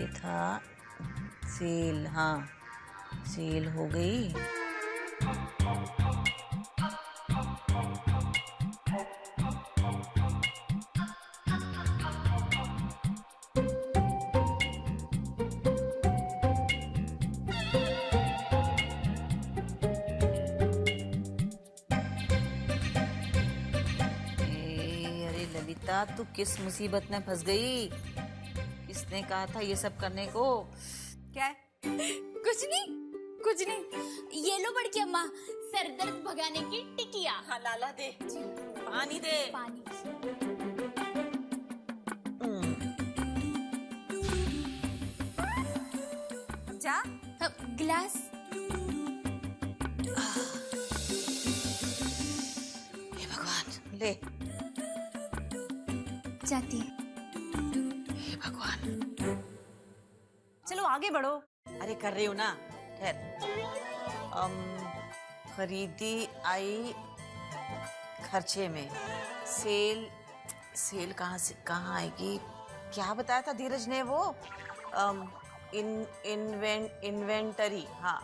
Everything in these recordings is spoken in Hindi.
ये था सेल, हाँ सेल हो गई। अरे ललिता, तू किस मुसीबत में फंस गई? किसने कहा था ये सब करने को? क्या है? कुछ नहीं कुछ नहीं। ये लो बड़की अम्मा, सर दर्द भगाने की टिकिया। हाँ लाला दे, पानी दे। पानी। जा। ग्लास। हे भगवान, ले। जाती है। हे भगवान। चलो आगे बढ़ो। अरे कर रही हूँ ना, ठहर। खरीदी आई खर्चे में। सेल, सेल कहाँ से कहाँ आएगी? क्या बताया था धीरज ने वो? इन्वेंटरी, हाँ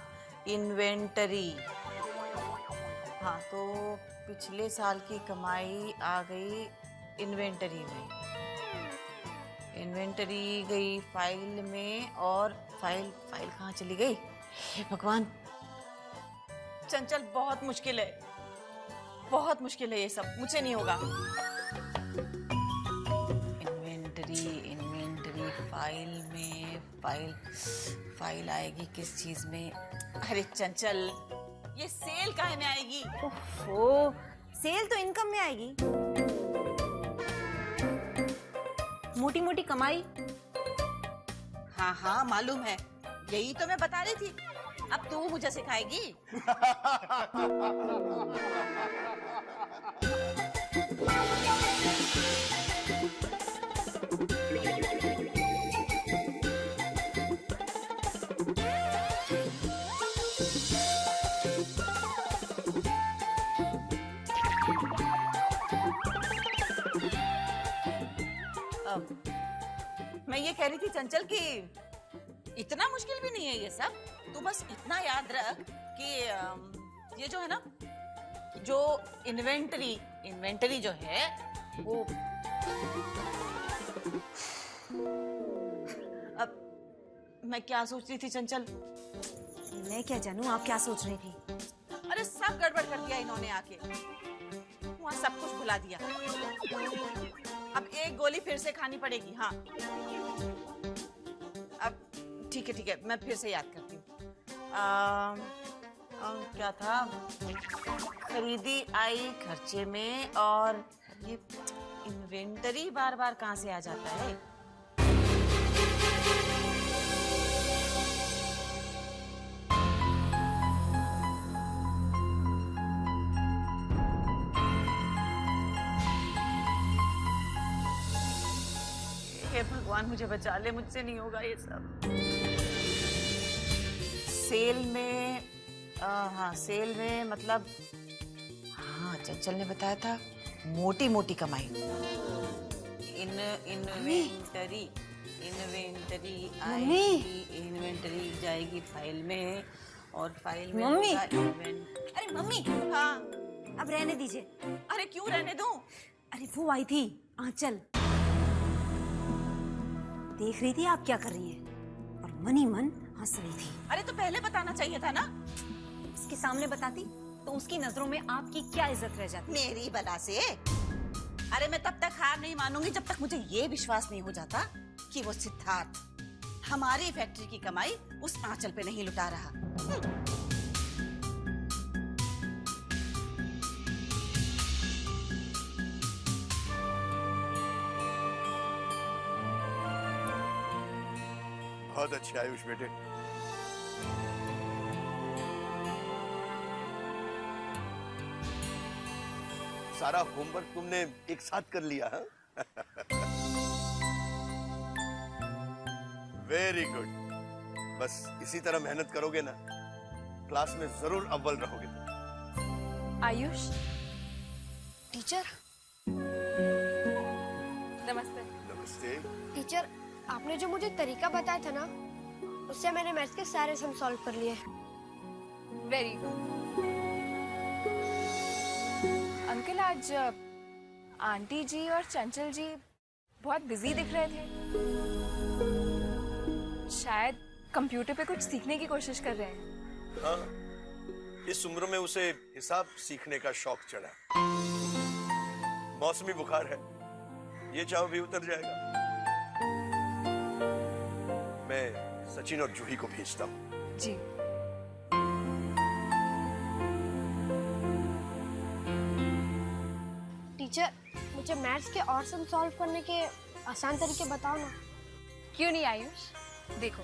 इन्वेंटरी। हाँ तो पिछले साल की कमाई आ गई इन्वेंटरी में। इन्वेंटरी गई फाइल में, और फाइल कहाँ चली गई? हे भगवान चंचल, बहुत मुश्किल है, बहुत मुश्किल है ये सब, मुझे नहीं होगा। इन्वेंटरी फाइल में, फाइल आएगी किस चीज में? अरे चंचल, ये सेल काहे में आएगी? ओहो, सेल तो इनकम में आएगी। मोटी मोटी कमाई। हाँ हाँ मालूम है, यही तो मैं बता रही थी। अब तू मुझे सिखाएगी? मैं ये कह रही थी चंचल कि इतना मुश्किल भी नहीं है ये सब। तू बस इतना याद रख कि ये जो है ना, जो इन्वेंटरी जो है वो, अब मैं क्या सोच रही थी चंचल? मैं क्या जानूं आप क्या सोच रही थी? अरे सब गड़बड़ कर दिया इन्होंने आके, वहाँ सब कुछ भुला दिया। अब एक गोली फिर से खानी पड़ेगी। हाँ अब ठीक है, मैं फिर से याद करती हूँ। क्या था? खरीदी आई खर्चे में, और ये इन्वेंटरी बार बार कहाँ से आ जाता है? हे भगवान मुझे बचा ले, मुझसे नहीं होगा ये सब। सेल में, हाँ सेल में मतलब, हाँ चंचल ने बताया था मोटी मोटी कमाई। इन्वेंटरी जाएगी फाइल में, और फाइल में मम्मी। अरे मम्मी। हाँ अब रहने दीजिए। अरे क्यों रहने दूं? अरे वो आई थी आंचल, देख रही थी आप क्या कर रही हैं, और मन ही मन हंस रही थी। अरे तो पहले बताना चाहिए था ना। उसके सामने बताती तो उसकी नजरों में आपकी क्या इज्जत रह जाती? मेरी बला से? अरे मैं तब तक हार नहीं मानूंगी जब तक मुझे ये विश्वास नहीं हो जाता कि वो सिद्धार्थ हमारी फैक्ट्री की कमाई उस आंचल पे नहीं लुटा रहा। बहुत अच्छी आयुष बेटे। सारा होमवर्क तुमने एक साथ कर लिया है? Very good. बस इसी तरह मेहनत करोगे ना, क्लास में जरूर अव्वल रहोगे तुम। आयुष टीचर। नमस्ते। नमस्ते। टीचर आपने जो मुझे तरीका बताया था ना, उससे मैंने मैथ्स के सारे सम सॉल्व कर लिए। Very good. अंकल, आज आंटी जी और चंचल जी बहुत बिजी दिख रहे थे। शायद कंप्यूटर पे कुछ सीखने की कोशिश कर रहे हैं। हाँ, इस उम्र में उसे हिसाब सीखने का शौक चढ़ा। मौसमी बुखार है, ये चाव भी उतर जाएगा। मैं सचिन और जूही को भेजता हूँ। जी। टीचर, मुझे मैथ्स के और सम सॉल्व करने के आसान तरीके बताओ ना। क्यों नहीं आयुष? देखो,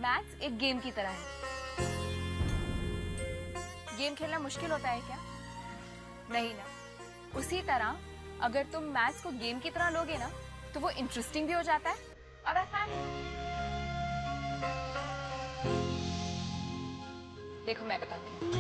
मैथ्स एक गेम की तरह है। गेम खेलना मुश्किल होता है क्या? नहीं ना। उसी तरह अगर तुम मैथ्स को गेम की तरह लोगे ना, तो वो इंटरेस्टिंग भी हो जाता है और आसान। देखो, मैं बताती हूँ।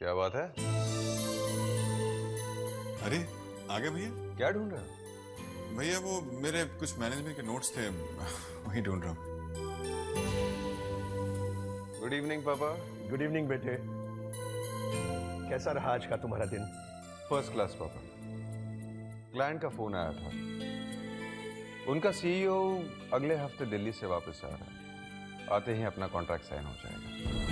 क्या बात है? अरे आ गए भैया। क्या ढूंढ रहे हो? भैया वो मेरे कुछ मैनेजमेंट के नोट्स थे, वही ढूंढ रहा हूँ। गुड इवनिंग पापा। गुड इवनिंग बेटे। कैसा रहा आज का तुम्हारा दिन? फर्स्ट क्लास पापा। क्लाइंट का फोन आया था। उनका सीईओ अगले हफ्ते दिल्ली से वापस आ रहा है। आते ही अपना कॉन्ट्रैक्ट साइन हो जाएगा।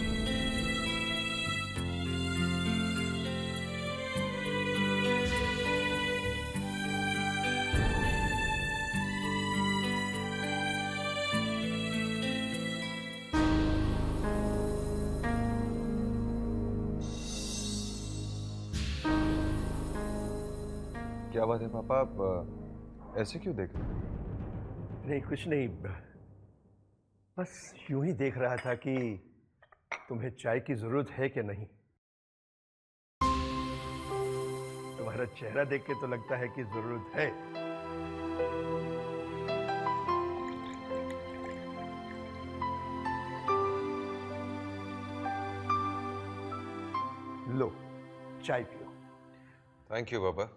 क्या बात है पापा, आप ऐसे क्यों देख रहे हैं? नहीं, कुछ नहीं, बस यूं ही देख रहा था कि तुम्हें चाय की जरूरत है कि नहीं। तुम्हारा चेहरा देख के तो लगता है कि जरूरत है। लो, चाय पियो। थैंक यू पापा।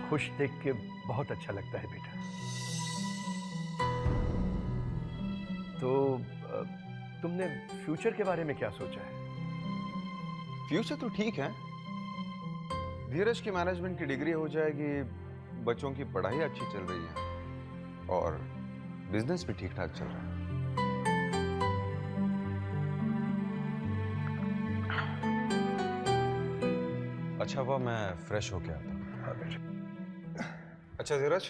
खुश देख के बहुत अच्छा लगता है बेटा। तो तुमने फ्यूचर के बारे में क्या सोचा है? फ्यूचर तो ठीक है। धीरज की मैनेजमेंट की डिग्री हो जाएगी, बच्चों की पढ़ाई अच्छी चल रही है और बिजनेस भी ठीक ठाक चल रहा है। अच्छा हुआ मैं फ्रेश होके आता हूँ। हाँ बेटा। अच्छा धीरज,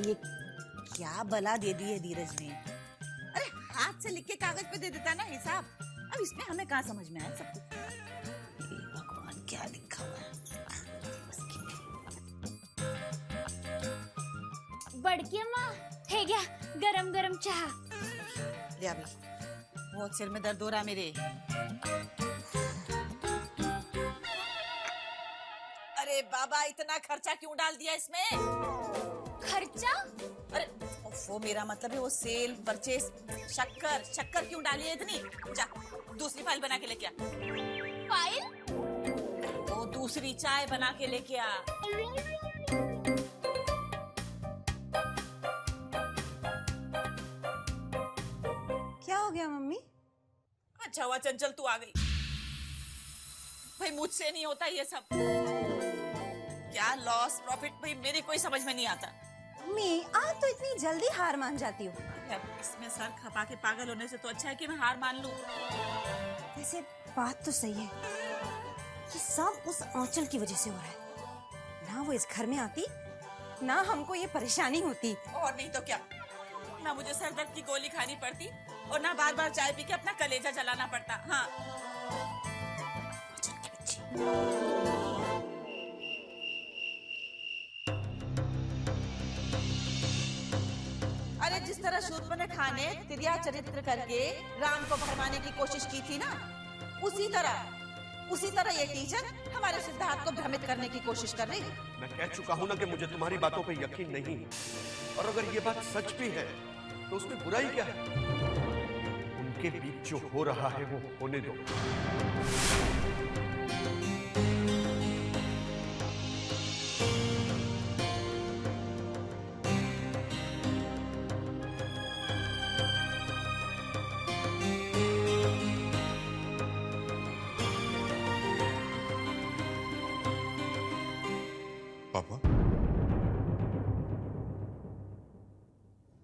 ये क्या बला दे दी है धीरज ने। अरे हाथ से लिख के कागज पे दे देता ना हिसाब। अब इसमें हमें कहाँ समझ में आया सब कुछ। भगवान, क्या लिखा हुआ है। बड़की अम्मा है क्या गरम गरम चाह। ले अभी, बहुत सिर में दर्द हो रहा है मेरे। अरे बाबा, इतना खर्चा क्यों डाल दिया इसमें? खर्चा? अरे वो मेरा मतलब है वो सेल परचेज, शक्कर शक्कर क्यों डाली है इतनी? जा दूसरी फाइल बना के लेके आ। फाइल? वो दूसरी चाय बना के लेके आ। क्या हो गया मम्मी? अच्छा हुआ चंचल तू आ गई। भाई मुझसे नहीं होता ये सब। क्या लॉस प्रॉफिट भाई मेरी कोई समझ में नहीं आता। मम्मी आज तो इतनी जल्दी हार मान जाती हो। अब इसमें सर खपा के पागल होने से तो अच्छा है कि मैं हार मान लूं। वैसे बात तो सही है, ये सब उस आंचल की वजह से हो रहा है। ना वो इस घर में आती, ना हमको ये परेशानी होती। और नहीं तो क्या, ना मुझे सर दर्द की गोली खानी पड़ती और ना बार बार चाय पी के अपना कलेजा जलाना पड़ता। हाँ आंचल की बच्ची। अरे जिस तरह शूर्पणखा ने तिर्या चरित्र करके राम को भरमाने की कोशिश की थी ना, उसी तरह ये टीचर हमारे सिद्धार्थ को भ्रमित करने की कोशिश कर रही है। मैं कह चुका हूं ना कि मुझे तुम्हारी बातों पे यकीन नहीं है, और अगर ये बात सच भी है तो उसमें बुराई क्या है? उनके बीच जो हो रहा है वो होने दो। पापा,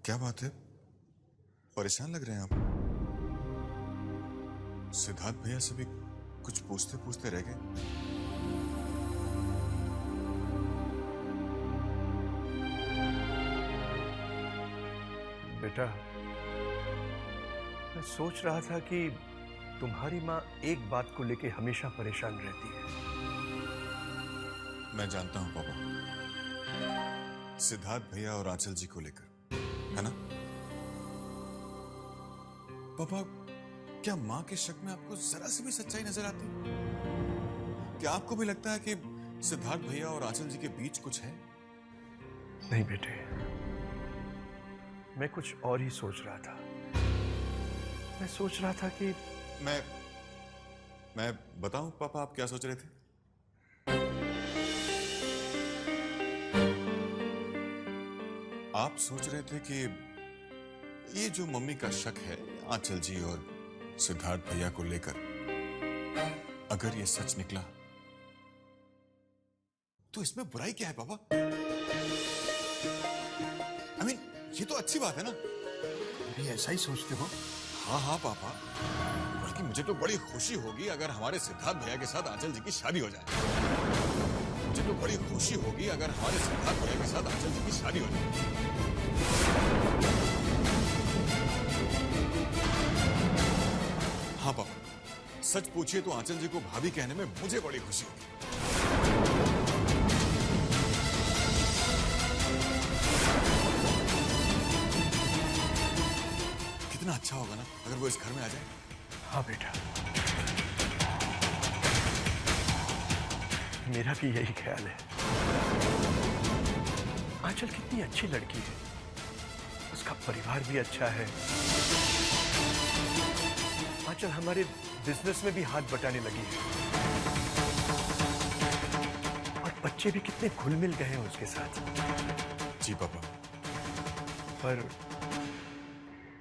क्या बात है? परेशान लग रहे हैं आप। सिद्धार्थ भैया से भी कुछ पूछते पूछते रह गए। बेटा, मैं सोच रहा था कि तुम्हारी माँ एक बात को लेके हमेशा परेशान रहती है। मैं जानता हूं पापा, सिद्धार्थ भैया और आंचल जी को लेकर, है ना? पापा, क्या मां के शक में आपको जरा सी भी सच्चाई नजर आती? क्या आपको भी लगता है कि सिद्धार्थ भैया और आंचल जी के बीच कुछ है? नहीं बेटे, मैं कुछ और ही सोच रहा था। मैं सोच रहा था कि मैं बताऊं पापा आप क्या सोच रहे थे? आप सोच रहे थे कि ये जो मम्मी का शक है आंचल जी और सिद्धार्थ भैया को लेकर, अगर ये सच निकला तो इसमें बुराई क्या है पापा? I mean, ये तो अच्छी बात है ना? भी ऐसा ही सोचते हो? हाँ हाँ पापा, बल्कि मुझे तो बड़ी खुशी होगी अगर हमारे सिद्धार्थ भैया के साथ आंचल जी की शादी हो जाए। मुझे तो बड़ी खुशी होगी अगर हमारे सिद्धार्थ भैया के साथ आंचल जी की शादी हो जाए। हाँ पापा, सच पूछिए तो आंचल जी को भाभी कहने में मुझे बड़ी खुशी होगी। कितना अच्छा होगा ना अगर वो इस घर में आ जाए। हाँ बेटा, मेरा भी यही ख्याल है। आंचल कितनी अच्छी लड़की है, उसका परिवार भी अच्छा है। आंचल हमारे बिजनेस में भी हाथ बटाने लगी है, और बच्चे भी कितने घुल मिल गए हैं उसके साथ। जी पापा। पर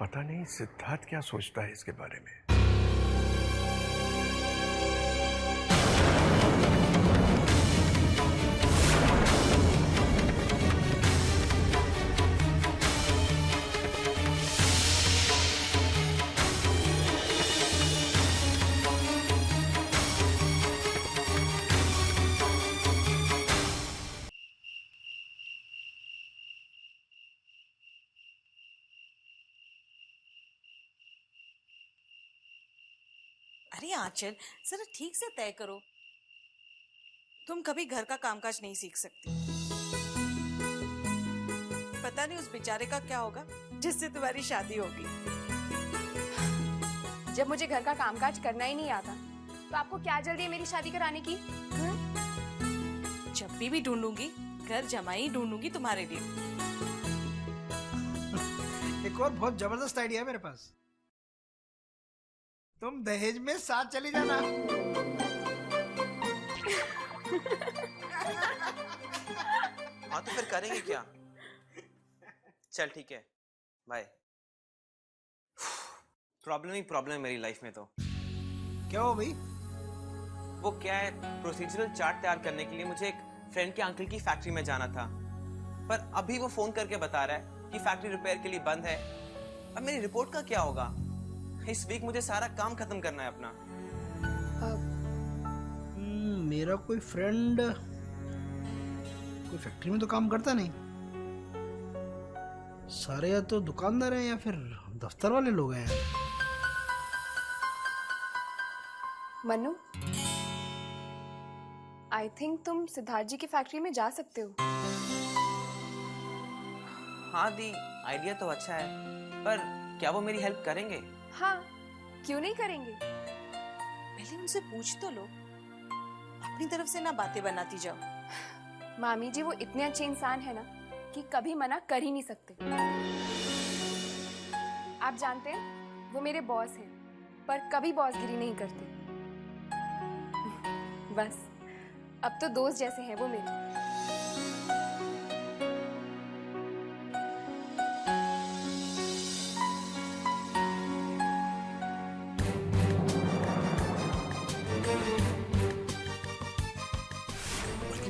पता नहीं सिद्धार्थ क्या सोचता है इसके बारे में। अरे आंचल, जरा ठीक से तय करो। तुम कभी घर का कामकाज नहीं सीख सकती। पता नहीं उस बेचारे का क्या होगा जिससे तुम्हारी शादी होगी। जब मुझे घर का कामकाज करना ही नहीं आता तो आपको क्या जल्दी है मेरी शादी कराने की? जब भी ढूंढूंगी घर जमाई ढूंढूंगी तुम्हारे लिए। एक और बहुत जबरदस्त आइडिया है मेरे पास। तुम दहेज में साथ चली जाना। हाँ तो फिर करेंगे क्या? चल ठीक है, बाय। प्रॉब्लम ही प्रॉब्लम है मेरी लाइफ में तो। क्या हो भाई? वो क्या है, प्रोसीजरल चार्ट तैयार करने के लिए मुझे एक फ्रेंड के अंकल की फैक्ट्री में जाना था, पर अभी वो फोन करके बता रहा है कि फैक्ट्री रिपेयर के लिए बंद है। अब मेरी रिपोर्ट का क्या होगा? इस वीक मुझे सारा काम खत्म करना है अपना। मेरा कोई फ्रेंड कोई फैक्ट्री में तो काम करता नहीं। सारे या तो दुकानदार हैं या फिर दफ्तर वाले लोग हैं। मन्नू, आई थिंक तुम सिद्धार्थ जी की फैक्ट्री में जा सकते हो। हाँ दी, आइडिया तो अच्छा है, पर क्या वो मेरी हेल्प करेंगे? हाँ, क्यों नहीं करेंगे? पहले उनसे पूछ तो लो, अपनी तरफ से ना बातें बनाती जाओ। मामी जी वो इतने अच्छे इंसान है ना कि कभी मना कर ही नहीं सकते। आप जानते हैं वो मेरे बॉस हैं, पर कभी बॉसगिरी नहीं करते। बस अब तो दोस्त जैसे हैं वो मेरे।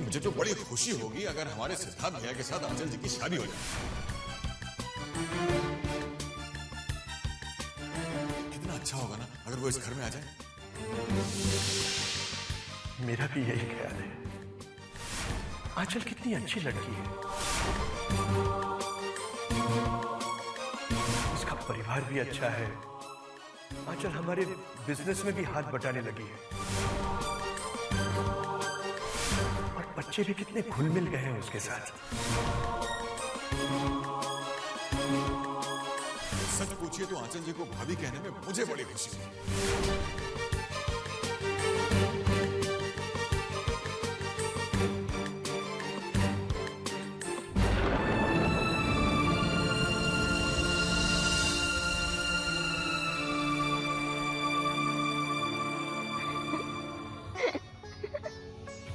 मुझे तो बड़ी खुशी होगी अगर हमारे सिद्धार्थ भैया के साथ आंचल जी की शादी हो जाए। कितना अच्छा होगा ना अगर वो इस घर में आ जाए। मेरा भी यही ख्याल है। आंचल कितनी अच्छी लड़की है, उसका परिवार भी अच्छा है। आंचल हमारे बिजनेस में भी हाथ बटाने लगी है और बच्चे भी कितने घुल मिल गए हैं उसके साथ। सच पूछिए तो आंचल जी को भाभी कहने में मुझे बड़ी खुशी है।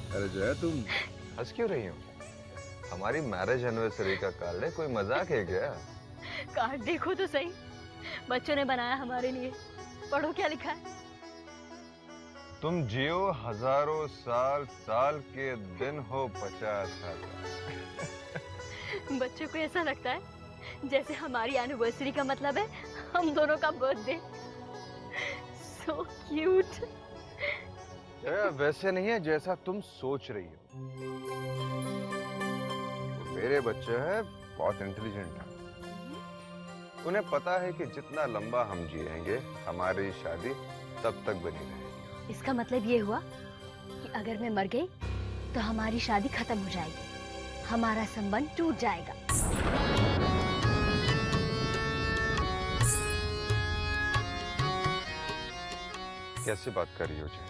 अरे जया, तुम हंस क्यों रही हो? हमारी मैरिज एनिवर्सरी का कार्ड है, कोई मजाक है क्या? कार्ड देखो तो सही, बच्चों ने बनाया हमारे लिए। पढ़ो क्या लिखा है। तुम जियो हजारों साल, साल के दिन हो 50,000। बच्चों को ऐसा लगता है जैसे हमारी एनिवर्सरी का मतलब है हम दोनों का बर्थडे। So cute. वैसे नहीं है जैसा तुम सोच रही हो। मेरे बच्चे हैं बहुत इंटेलिजेंट हैं। उन्हें पता है कि जितना लंबा हम जिएंगे हमारी शादी तब तक बनी रहेगी। इसका मतलब ये हुआ कि अगर मैं मर गई तो हमारी शादी खत्म हो जाएगी, हमारा संबंध टूट जाएगा। कैसे बात कर रही हो जय?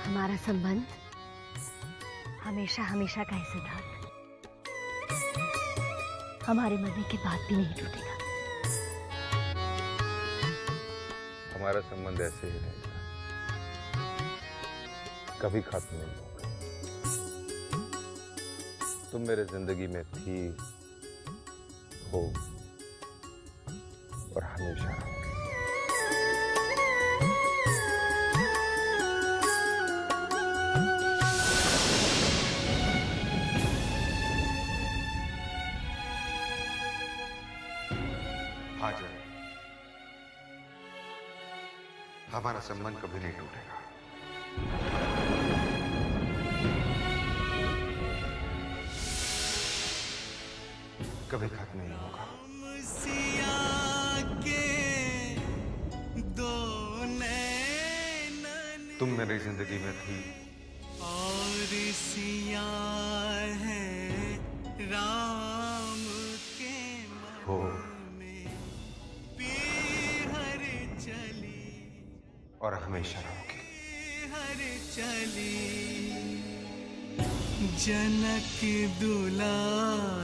हमारा संबंध हमेशा हमेशा का है सिद्धार्थ, हमारे मरने के बाद भी नहीं टूटेगा। हमारा संबंध ऐसे ही रहेगा, कभी खत्म नहीं होगा। तुम मेरे जिंदगी में थी, हो और हमेशा रहोगे। हाँ जय, हमारा संबंध कभी नहीं टूटेगा। कभी खत्म नहीं होगा। तुम मेरी जिंदगी में थी, और सिया है राम के हो पीहर चली और हमेशा रहोगे। हर चली जनक दुलारी